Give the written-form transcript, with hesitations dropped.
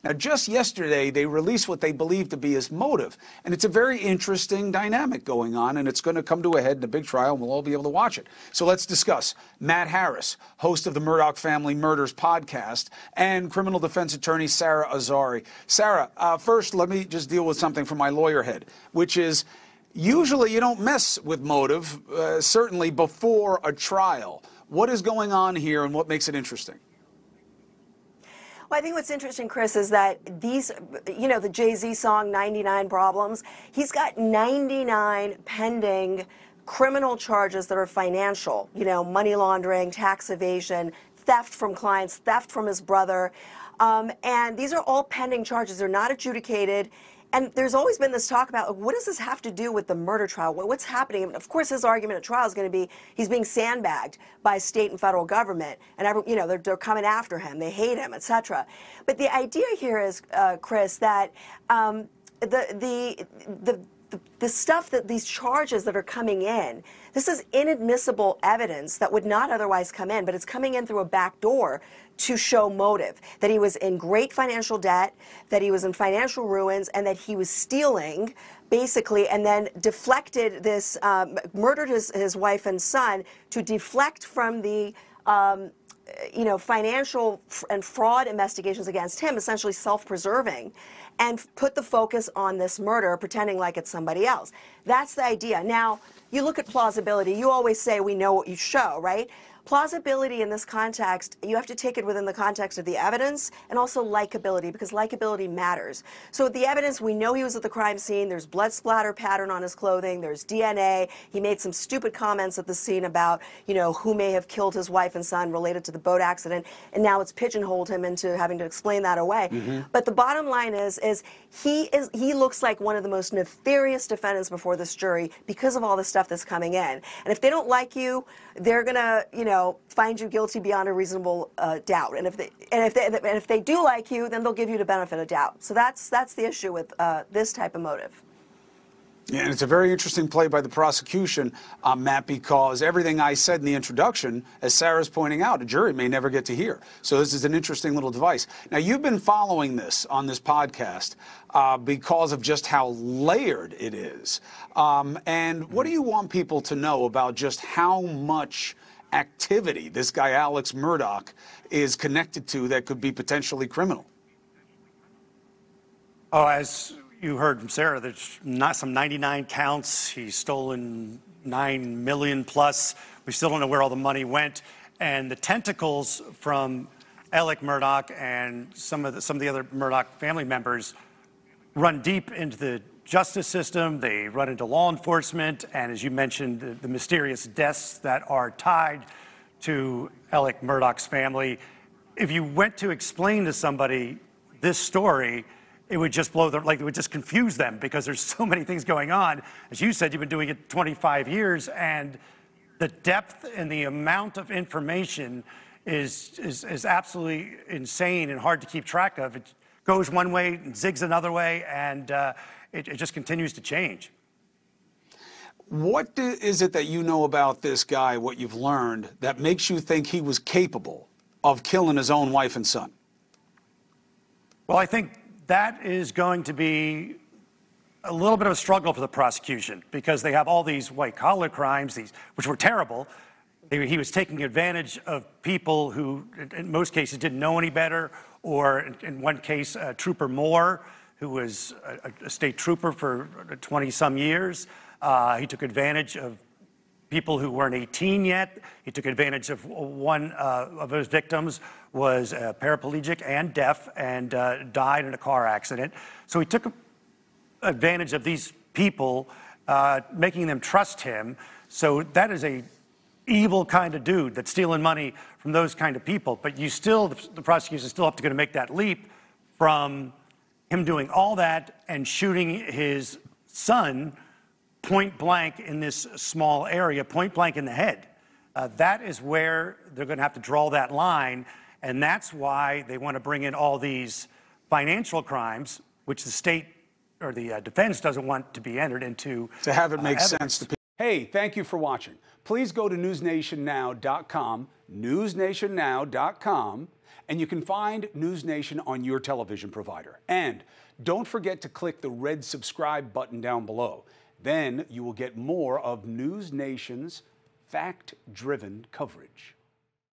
Now, just yesterday, they released what they believe to be his motive. And it's a very interesting dynamic going on, and it's going to come to a head in a big trial, and we'll all be able to watch it. So let's discuss. Matt Harris, host of the Murdaugh Family Murders podcast, and criminal defense attorney Sara Azari. Sara, first, let me just deal with something from my lawyer head, which is usually you don't mess with motive, certainly before a trial. What is going on here, and what makes it interesting? Well, I think what's interesting, Chris, is that these, the Jay-Z song, 99 Problems, he's got 99 pending criminal charges that are financial, money laundering, tax evasion, theft from clients, theft from his brother. And these are all pending charges. They're not adjudicated. And there's always been this talk about, what does this have to do with the murder trial? What's happening? And of course, his argument at trial is going to be he's being sandbagged by state and federal government, and they're coming after him, they hate him, etc. But the idea here is, Chris, that the stuff that these charges that are coming in, this is inadmissible evidence that would not otherwise come in, but it's coming in through a back door to show motive, that he was in great financial debt, that he was in financial ruins, and that he was stealing, basically, and then deflected this, murdered his wife and son to deflect from the financial and fraud investigations against him, essentially self-preserving, and put the focus on this murder, pretending like it's somebody else. That's the idea. Now, you look at plausibility. You always say we know what you show, right? Plausibility in this context, you have to take it within the context of the evidence and also likability, because likability matters. So with the evidence, we know he was at the crime scene. There's blood splatter pattern on his clothing. There's DNA. He made some stupid comments at the scene about, who may have killed his wife and son related to the boat accident. And now it's pigeonholed him into having to explain that away. Mm-hmm. But the bottom line is he looks like one of the most nefarious defendants before this jury because of all the stuff that's coming in. And if they don't like you, they're gonna, find you guilty beyond a reasonable doubt. And if they do like you, then they'll give you the benefit of doubt. So that's the issue with this type of motive. Yeah, and it's a very interesting play by the prosecution, Matt, because everything I said in the introduction, as Sarah's pointing out, a jury may never get to hear. So this is an interesting little device. Now, you've been following this on this podcast because of just how layered it is. And what do you want people to know about just how much activity this guy Alex Murdaugh is connected to that could be potentially criminal? Oh, as you heard from Sarah, there's not some 99 counts. He's stolen 9 million plus. We still don't know where all the money went. And the tentacles from Alex Murdaugh and some of the other Murdaugh family members run deep into the justice system. They run into law enforcement, and as you mentioned, the mysterious deaths that are tied to Alex Murdaugh's family. If you went to explain to somebody this story, it would just it would just confuse them, because there's so many things going on. As you said, you've been doing it 25 years, and the depth and the amount of information is absolutely insane and hard to keep track of. It goes one way and zigs another way, and it just continues to change. What is it that you know about this guy, what you've learned, that makes you think he was capable of killing his own wife and son? Well, I think that is going to be a little bit of a struggle for the prosecution, because they have all these white-collar crimes, which were terrible. He was taking advantage of people who, in most cases, didn't know any better, or in one case, Trooper Moore, who was a state trooper for 20-some years. He took advantage of people who weren't 18 yet. He took advantage of one of his victims was paraplegic and deaf and died in a car accident. So he took advantage of these people, making them trust him. So that is a evil kind of dude that's stealing money from those kind of people. But the prosecution still have to go to make that leap from him doing all that and shooting his son point blank in this small area, point blank in the head. That is where they're going to have to draw that line, and that's why they want to bring in all these financial crimes, which the state or the defense doesn't want to be entered into. To have it make evidence. sense to people. Hey, thank you for watching. Please go to newsnationnow.com, newsnationnow.com, and you can find NewsNation on your television provider. And don't forget to click the red subscribe button down below. Then you will get more of NewsNation's fact-driven coverage.